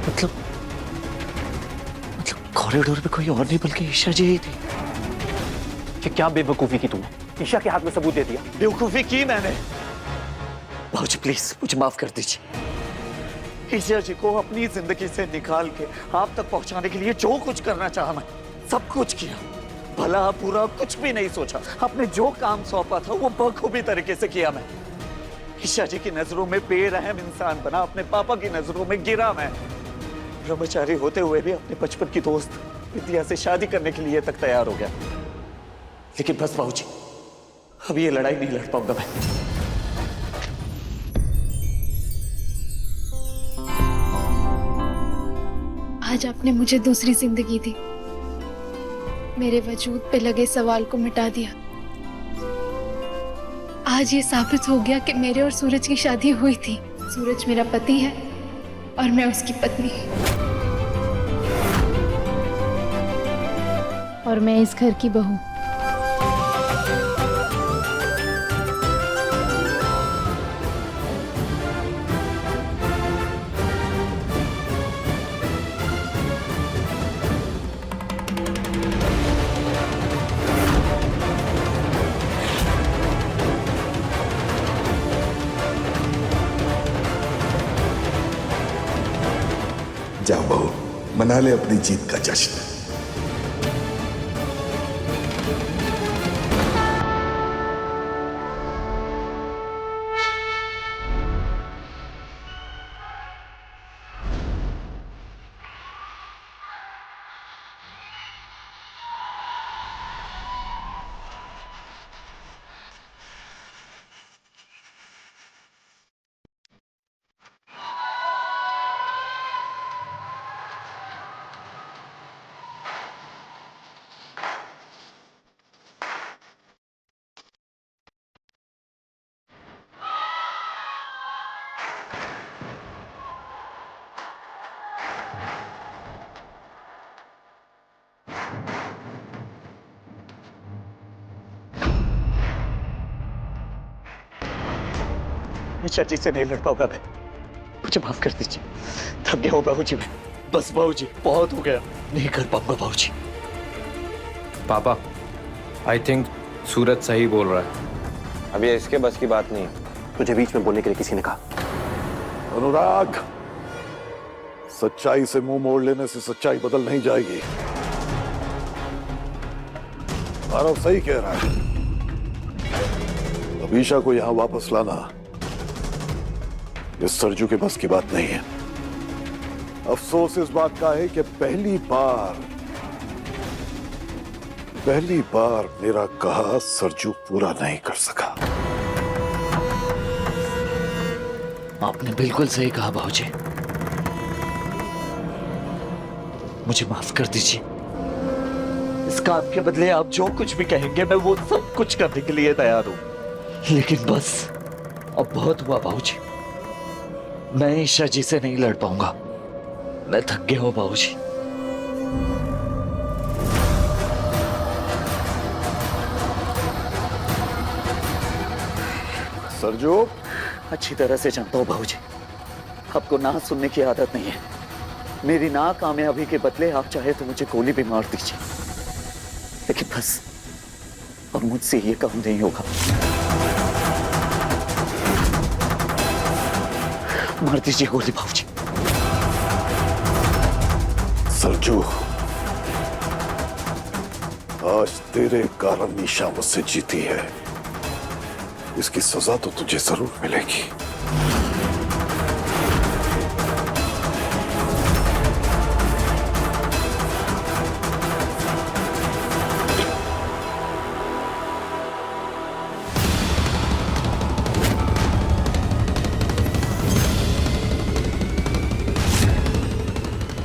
मतलब कॉरिडोर में कोई और नहीं बल्कि ईशा जी ही थी। क्या बेवकूफी की तुमने? ईशा के हाथ में सबूत दे दिया। बेवकूफी की मैंने। भाऊजी प्लीज मुझे माफ कर दीजिए। ईशा जी को अपनी जिंदगी से निकाल के आप तक पहुंचाने के लिए जो कुछ करना चाहा मैं सब कुछ किया। भला बुरा कुछ भी नहीं सोचा। आपने जो काम सौंपा था वो बखूबी तरीके से किया मैं। ईशा जी की नजरों में बेरहम इंसान बना, अपने पापा की नजरों में गिरा मैं। ब्रह्मचारी होते हुए भी अपने बचपन की दोस्त विद्या से शादी करने के लिए तक तैयार हो गया। लेकिन बस बाबूजी, अब ये लड़ाई नहीं लड़ पाऊंगा मैं। आज आपने मुझे दूसरी जिंदगी दी, मेरे वजूद पे लगे सवाल को मिटा दिया। आज ये साबित हो गया कि मेरे और सूरज की शादी हुई थी। सूरज मेरा पति है और मैं उसकी पत्नी। और मैं इस घर की बहू। जाओ बहू, मना ले अपनी जीत का जश्न। ईशा जी से नहीं लड़ पाऊंगा मैं। मुझे माफ कर दीजिए। थक गया हूँ बाबूजी मैं। बस बाबूजी बहुत हो गया, नहीं कर पाऊंगा बाबूजी। पापा, आई थिंक सूरज सही बोल रहा है। अब ये इसके बस की बात नहीं है। तुझे बीच में बोलने के लिए किसी ने कहा? अनुराग, सच्चाई से मुंह मोड़ लेने से सच्चाई बदल नहीं जाएगी। आरव सही कह रहा है। अभीशा को यहां वापस लाना इस सरजू के बस की बात नहीं है। अफसोस इस बात का है कि पहली बार मेरा कहा सरजू पूरा नहीं कर सका। आपने बिल्कुल सही कहा बाबूजी। मुझे माफ कर दीजिए। इस काम के बदले आप जो कुछ भी कहेंगे मैं वो सब कुछ करने के लिए तैयार हूं। लेकिन बस अब बहुत हुआ बाबूजी। मैं ईशा जी से नहीं लड़ पाऊंगा। मैं थक गया हूं बाबूजी। सरजू, अच्छी तरह से जानता हूं बाबूजी, आपको ना सुनने की आदत नहीं है। मेरी ना कामयाबी के बदले आप चाहे तो मुझे गोली भी मार दीजिए, लेकिन बस अब मुझसे ये काम नहीं होगा। मार दीजिए गोली बाबूजी। सरजू, आज तेरे कारण ईशा मुझसे जीती है। इसकी सजा तो तुझे जरूर मिलेगी।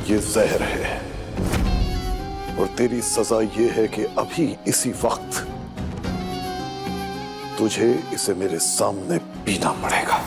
ये जहर है और तेरी सजा ये है कि अभी इसी वक्त तुझे इसे मेरे सामने पीना पड़ेगा।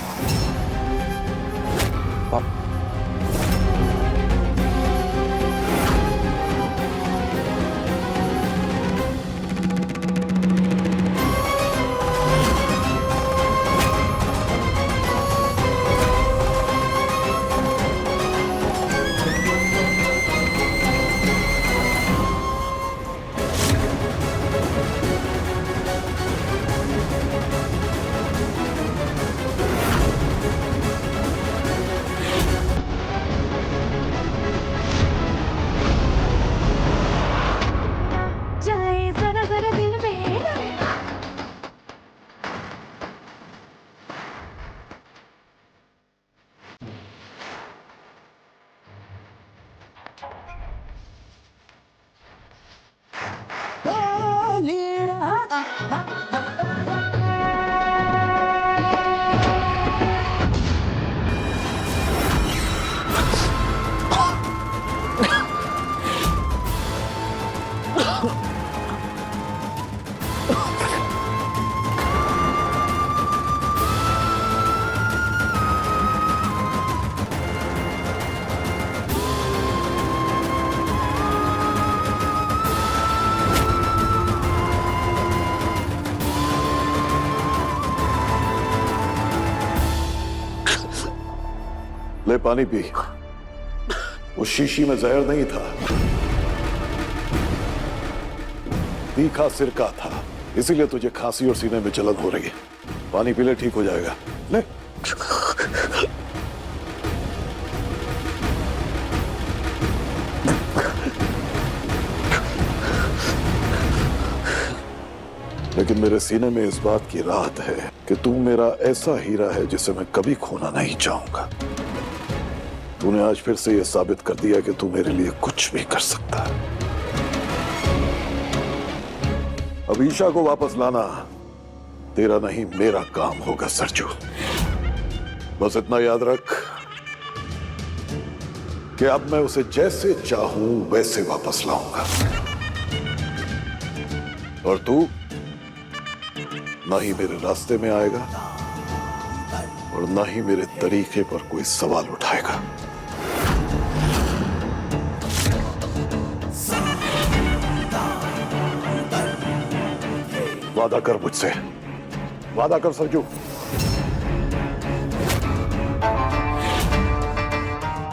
ले पानी पी। उस शीशी में जहर नहीं था, तीखा सिरका था, इसीलिए तुझे खांसी और सीने में जलन हो रही है। पानी पी ले, ठीक हो जाएगा। ले। लेकिन मेरे सीने में इस बात की राहत है कि तू मेरा ऐसा हीरा है जिसे मैं कभी खोना नहीं चाहूंगा। तूने आज फिर से यह साबित कर दिया कि तू मेरे लिए कुछ भी कर सकता है। अब ईशा को वापस लाना तेरा नहीं मेरा काम होगा सरजू। बस इतना याद रख कि अब मैं उसे जैसे चाहूं वैसे वापस लाऊंगा, और तू ना ही मेरे रास्ते में आएगा और ना ही मेरे तरीके पर कोई सवाल उठाएगा। वादा कर मुझसे, वादा कर सरजू।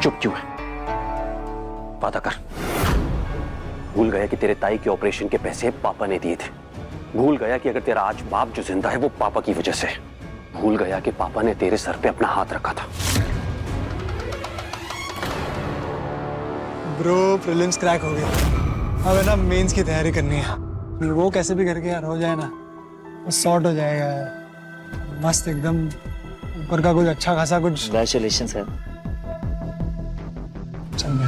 चुप क्यों है? वादा कर। भूल गया कि तेरे ताई के ऑपरेशन के पैसे पापा ने दिए थे। भूल गया कि अगर तेरा आज बाप जो जिंदा है वो पापा की वजह से। भूल गया कि पापा ने तेरे सर पे अपना हाथ रखा था। ब्रो, प्रीलिम्स क्रैक हो गया। अब है ना मेंस की तैयारी करनी है। वो कैसे भी करके यार हो जाए ना, वो सॉर्ट हो जाएगा यार। मस्त एकदम ऊपर का कुछ अच्छा खासा कुछ। Congratulations sir. चल मैं।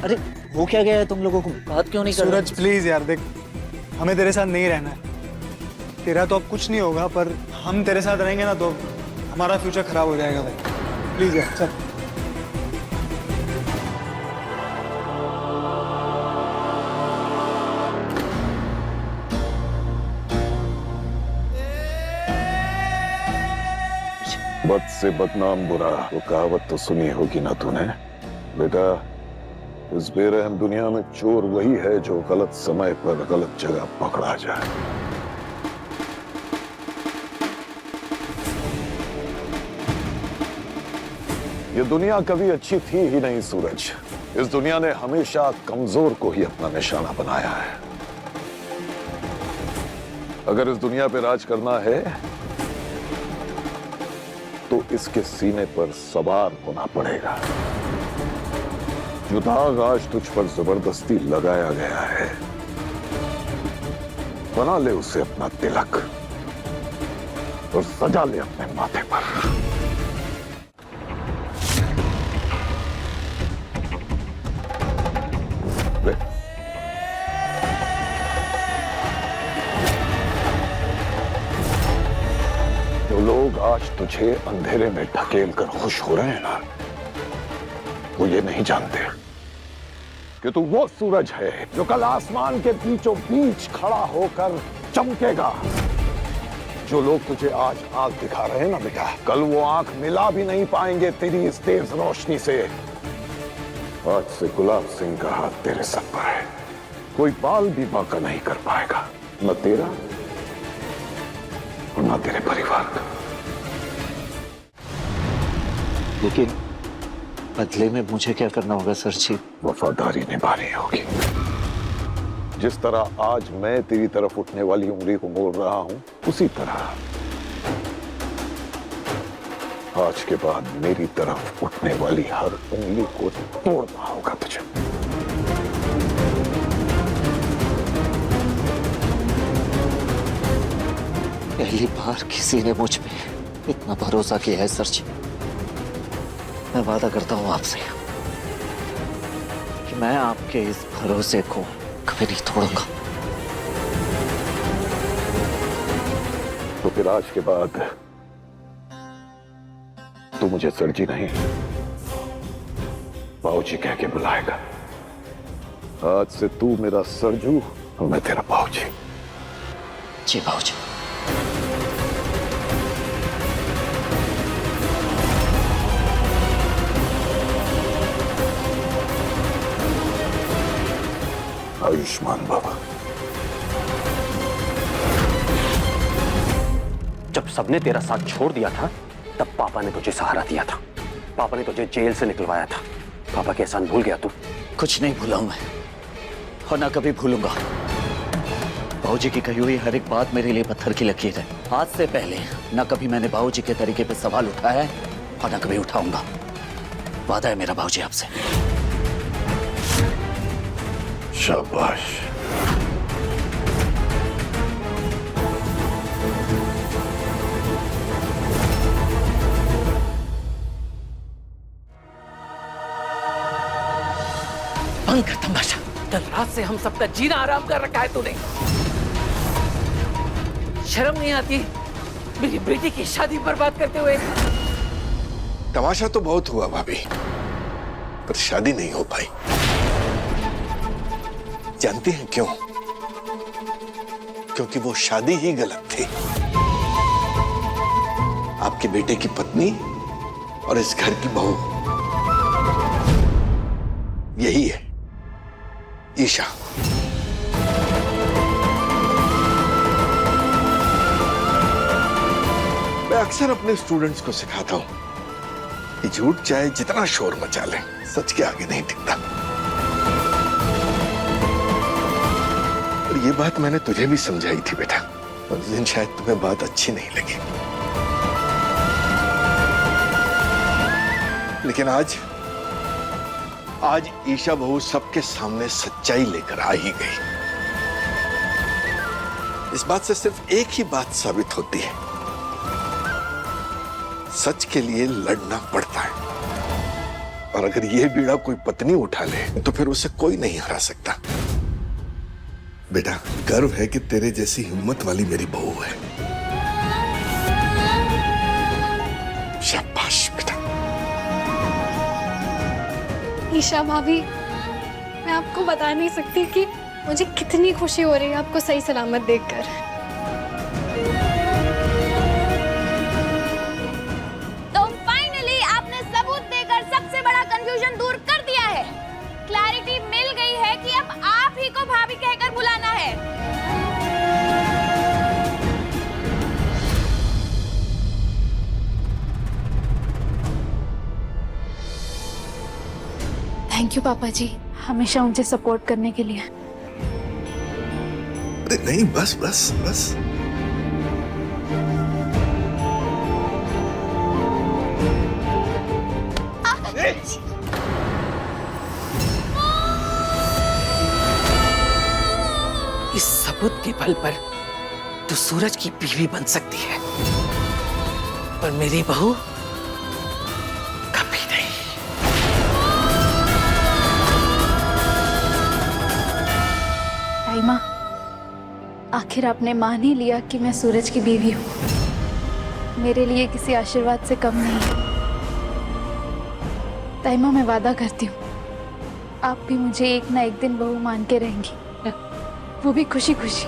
अरे हो क्या गया है तुम लोगों को? बात क्यों नहीं कर रहे? सूरज प्लीज यार देख, हमें तेरे साथ नहीं रहना है। तेरा तो अब कुछ नहीं होगा, पर हम तेरे साथ रहेंगे ना तो हमारा फ्यूचर खराब हो जाएगा भाई। प्लीज यार चल। बद से बदनाम बुरा, वो कहावत तो सुनी होगी ना तूने। बेटा, इस बेरहम दुनिया में चोर वही है जो गलत समय पर गलत जगह पकड़ा जाए। ये दुनिया कभी अच्छी थी ही नहीं सूरज। इस दुनिया ने हमेशा कमजोर को ही अपना निशाना बनाया है। अगर इस दुनिया पे राज करना है तो इसके सीने पर सवार होना पड़ेगा। जो दाग आज तुझ पर जबरदस्ती लगाया गया है, बना ले उसे अपना तिलक और सजा ले अपने माथे पर। जो लोग आज तुझे अंधेरे में ढकेल कर खुश हो रहे हैं ना, वो ये नहीं जानते कि तू वो सूरज है जो कल आसमान के बीचों बीच खड़ा होकर चमकेगा। जो लोग तुझे आज आंख दिखा रहे हैं ना बेटा, कल वो आंख मिला भी नहीं पाएंगे तेरी इस तेज रोशनी से। आज से गुलाब सिंह का हाथ तेरे सर पर है, कोई बाल भी बांका नहीं कर पाएगा, न तेरा और न तेरे परिवार का। लेकिन बदले में मुझे क्या करना होगा सर जी? वफादारी निभानी होगी। जिस तरह आज मैं तेरी तरफ उठने वाली उंगली को मोड़ रहा हूं, उसी तरह आज के बाद मेरी तरफ उठने वाली हर उंगली को तोड़ना होगा तुझे। पहली बार किसी ने मुझ पे इतना भरोसा किया है सर जी। मैं वादा करता हूं आपसे कि मैं आपके इस भरोसे को कभी नहीं तोड़ूंगा। तो फिर आज के बाद तू मुझे सरजी नहीं, बाबूजी कह के बुलाएगा। आज से तू मेरा सरजू और मैं तेरा बाबूजी। जी बाबूजी। आयुष्मान बाबा। जब सबने तेरा साथ छोड़ दिया था, तब पापा ने तुझे सहारा दिया था। पापा ने तुझे जेल से निकलवाया था। पापा के एहसान भूल गया तू? कुछ नहीं भूला मैं और ना कभी भूलूंगा। बाबूजी की कही हुई हर एक बात मेरे लिए पत्थर की लकीर है। आज से पहले ना कभी मैंने बाबूजी के तरीके पे सवाल उठाया है और ना कभी उठाऊंगा। वादा है मेरा बाबूजी आपसे। शाबाश। बंद कर तमाशा। कल रात से हम सबका जीना आराम कर रखा है तूने। शर्म नहीं आती मेरी बेटी की शादी बर्बाद करते हुए? तमाशा तो बहुत हुआ भाभी, पर शादी नहीं हो पाई। जानती हैं क्यों? क्योंकि वो शादी ही गलत थी। आपके बेटे की पत्नी और इस घर की बहू यही है, ईशा। मैं अक्सर अपने स्टूडेंट्स को सिखाता हूं कि झूठ चाहे जितना शोर मचा ले, सच के आगे नहीं टिकता। और ये बात मैंने तुझे भी समझाई थी बेटा, उस दिन शायद तुम्हें बात अच्छी नहीं लगी, लेकिन आज ईशा बहू सबके सामने सच्चाई लेकर आ ही गई। इस बात से सिर्फ एक ही बात साबित होती है, सच के लिए लड़ना पड़ता है। और अगर यह बीड़ा कोई पत्नी उठा ले तो फिर उसे कोई नहीं हरा सकता। बेटा, गर्व है कि तेरे जैसी हिम्मत वाली मेरी बहू है। शाबाश बेटा। ईशा भाभी, मैं आपको बता नहीं सकती कि मुझे कितनी खुशी हो रही है आपको सही सलामत देखकर। थैंक यू पापा जी, हमेशा मुझे सपोर्ट करने के लिए। अरे नहीं, बस बस बस। इस सबूत के बल पर तू सूरज की बीवी बन सकती है, पर मेरी बहू कभी नहीं। ताई माँ, आखिर आपने मान ही लिया कि मैं सूरज की बीवी हूँ। मेरे लिए किसी आशीर्वाद से कम नहीं है। ताई माँ, मैं वादा करती हूँ आप भी मुझे एक ना एक दिन बहू मान के रहेंगी, वो भी खुशी खुशी।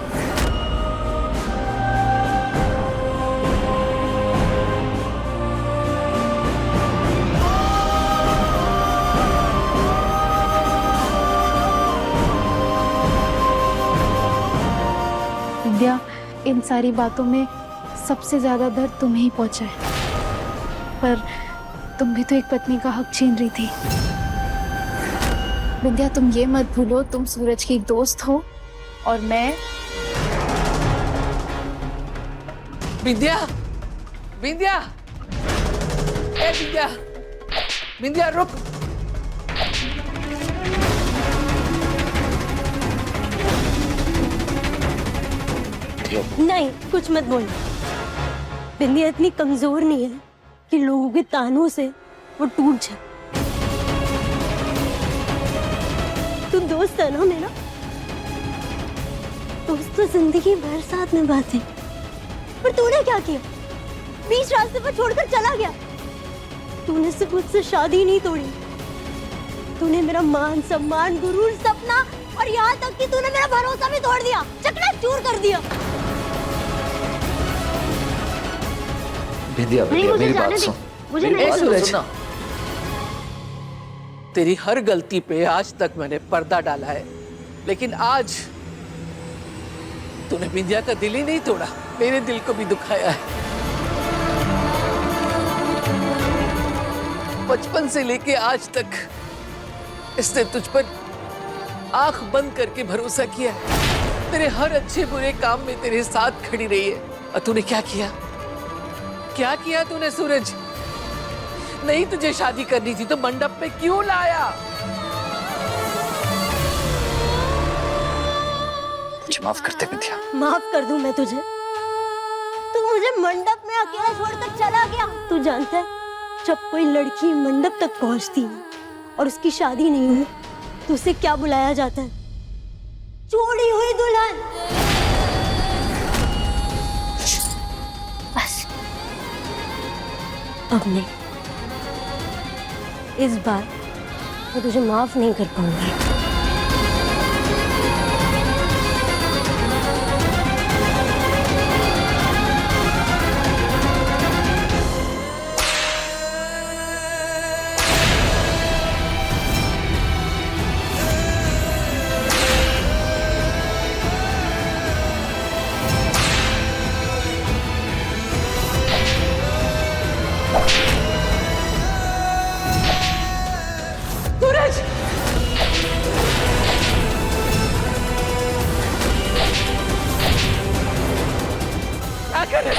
विद्या, इन सारी बातों में सबसे ज्यादा दर्द तुम्हें ही पहुंचा है, पर तुम भी तो एक पत्नी का हक छीन रही थी। विद्या, तुम ये मत भूलो, तुम सूरज की दोस्त हो और मैं। विद्या, विद्या, ए विद्या, विद्या रुक। नहीं, कुछ मत बोल। बिंदिया इतनी कमजोर नहीं है कि लोगों के तानों से वो टूट जाए। तू दोस्त है ना मेरा, दोस्त तो जिंदगी भर साथ निभाते। पर तूने क्या किया? बीच रास्ते पर छोड़कर चला गया। तूने सिर्फ मुझसे शादी नहीं तोड़ी, तूने मेरा मान सम्मान, गुरूर, सपना और यहाँ तक कि तूने मेरा भरोसा भी तोड़ दिया, चकनाचूर कर दिया। विद्या, विद्या, मेरी बात सुन। मुझे मेरी बात तो सुनो। तेरी हर गलती पे आज तक मैंने पर्दा डाला है, लेकिन आज तूने विद्या का दिल ही नहीं तोड़ा, मेरे दिल को भी दुखाया है। बचपन से लेके आज तक इसने तुझ पर आंख बंद करके भरोसा किया है, तेरे हर अच्छे बुरे काम में तेरे साथ खड़ी रही है। और तूने क्या किया? क्या किया तूने सूरज? नहीं तुझे शादी करनी थी तो मंडप पे क्यों लाया? मुझे माफ कर दे विद्या। माफ कर दूं मैं तुझे? तू मुझे मंडप में अकेला छोड़कर चला गया। तू जानता है, जब कोई लड़की मंडप तक पहुंचती है और उसकी शादी नहीं हुई तो उसे क्या बुलाया जाता है? चोरी हुई दुल्हन। बस अब नहीं, इस बार मैं तुझे माफ नहीं कर पाऊंगी।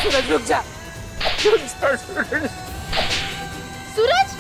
सूरज रुक जा। सूरज, सूरज,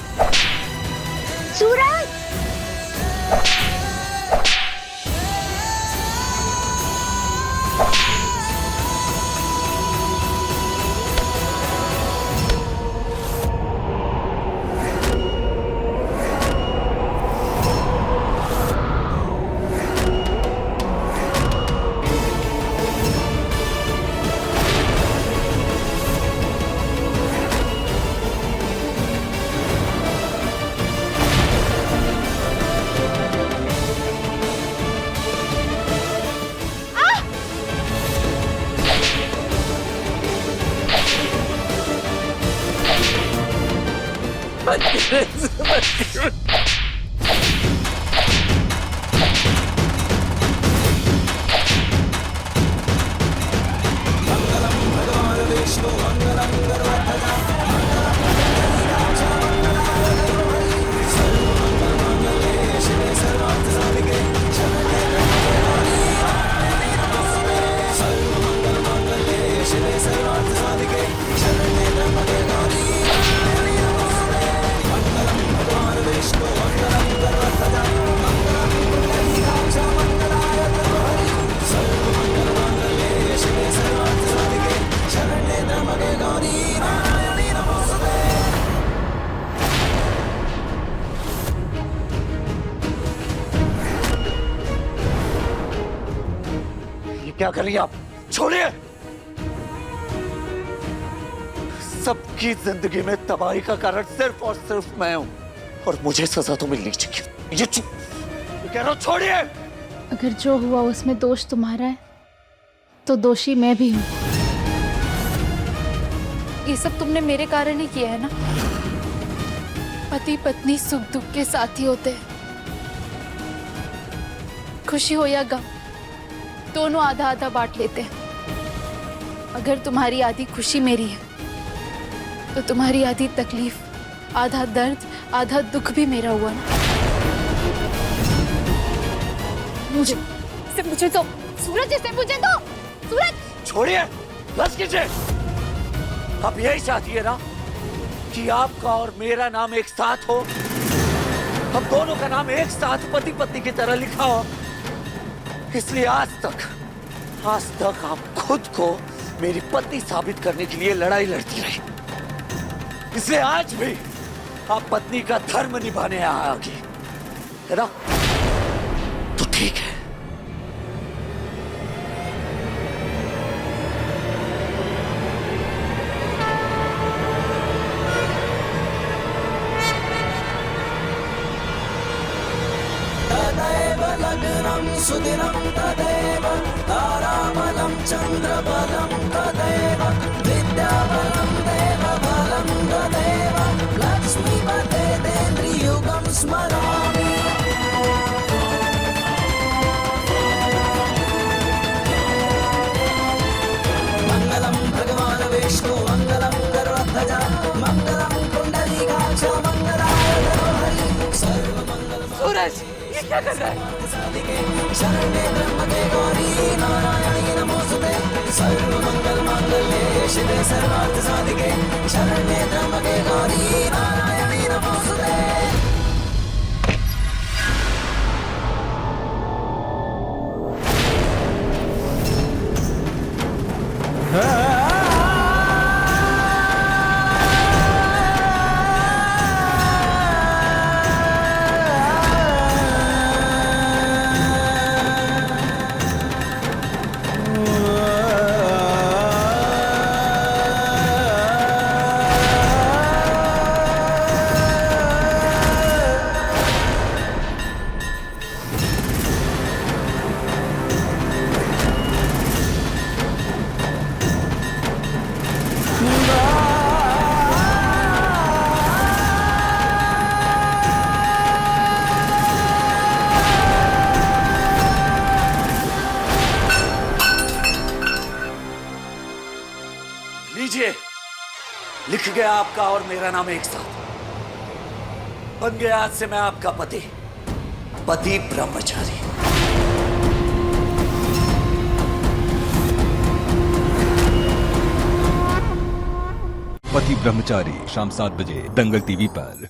क्या कर रही हैं आप? छोड़िए। सबकी जिंदगी में तबाही का कारण सिर्फ और सिर्फ मैं हूं, और मुझे सजा तो मिलनी चाहिए। ये कह रहा हूं, छोड़िए। अगर जो हुआ उसमें दोष तुम्हारा है तो दोषी मैं भी हूँ। ये सब तुमने मेरे कारण ही किया है ना। पति पत्नी सुख दुख के साथी होते हैं, खुशी हो या गम दोनों आधा आधा बांट लेते हैं। अगर तुम्हारी आधी खुशी मेरी है तो तुम्हारी आधी तकलीफ, आधा दर्द, आधा दुख भी मेरा हुआ ना। मुझे तो सूरज, इसे मुझे तो सूरज। छोड़िए, बस कीजिए। आप यही चाहती है ना कि आपका और मेरा नाम एक साथ हो, हम दोनों का नाम एक साथ पति पत्नी की तरह लिखा हो। इसलिए आज तक आप खुद को मेरी पत्नी साबित करने के लिए लड़ाई लड़ती रही। इसलिए आज भी आप पत्नी का धर्म निभाने आएगी, है ना? तो ठीक है। तदेव लग्नं सुदिनं तदेव ताराबलं चन्द्रबलं तदेव विद्याबलं देवबलं तदेव लक्ष्मीपते देन्द्रियुगं स्मरामि। मङ्गलं भगवान् विष्णु मङ्गलं गरुडध्वज मङ्गलं कुण्डलीकाक्ष मङ्गलाय तनोहरि सर्वमङ्गल। सूरज, ये क्या कर रहा है? शरण्ये त्र्यंबके गौरी नारायणी नमोस्तुते सर्वमंगल मांगल्ये शिवे सर्वार्थ साधिके शरण्ये त्र्यंबके गौरी नारायणी नमोस्तुते। लीजिए, लिख गया आपका और मेरा नाम एक साथ। बन गया आज से मैं आपका पति ब्रह्मचारी। पति ब्रह्मचारी शाम 7 बजे दंगल टीवी पर।